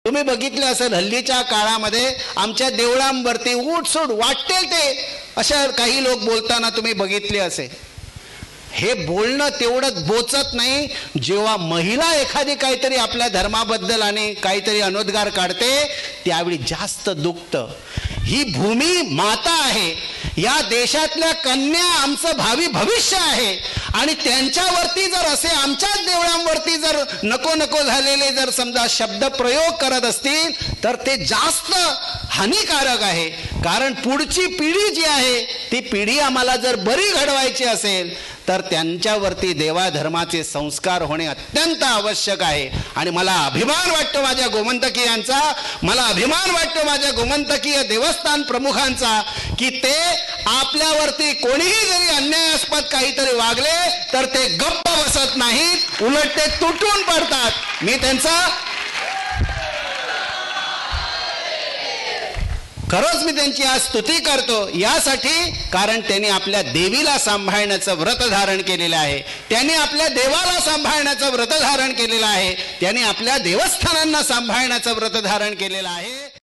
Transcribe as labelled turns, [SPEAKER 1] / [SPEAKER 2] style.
[SPEAKER 1] तुम्ही बघितले असेल हल्लीच्या काळामध्ये आमच्या देवळांवरती उठसूट वाटेल ते अशा काही लोक बोलताना तुम्ही बघितले असेल. हे बोलणं तेवढंच बोचत नाही, जेव्हा महिला एखादी काहीतरी आपल्या धर्माबद्दल आणि काहीतरी अनोद्गार काढते त्यावेळी जास्त दुखतं. ही भूमी माता आहे, या देशातल्या कन्या आमचं भावी भविष्य आहे आणि त्यांच्यावरती जर असे आमच्याच देवळांवरती जर नको नको झालेले जर समजा शब्द प्रयोग करत असतील तर ते जास्त हानिकारक आहे. कारण पुढची पिढी जी आहे ती पिढी आम्हाला जर बरी घडवायची असेल तर त्यांच्यावरती देवाधर्माचे संस्कार होणे अत्यंत आवश्यक आहे. आणि मला अभिमान वाटतो माझ्या गोमंतकीयांचा, मला अभिमान वाटतो माझ्या गोमंतकीय देवस्थान प्रमुखांचा की ते आपल्यावरती कोणीही जरी अन्यायास्पद काहीतरी वागले तर ते गप्प बसत नाहीत, उलट ते तुटून पडतात. मी त्यांचा खरंच मी त्यांची आज स्तुती करतो यासाठी, कारण त्यांनी आपल्या देवीला सांभाळण्याचं व्रत धारण केलेलं आहे, त्यांनी आपल्या देवाला सांभाळण्याचं व्रत धारण केलेलं आहे, त्यांनी आपल्या देवस्थानांना सांभाळण्याचं व्रत धारण केलेलं आहे.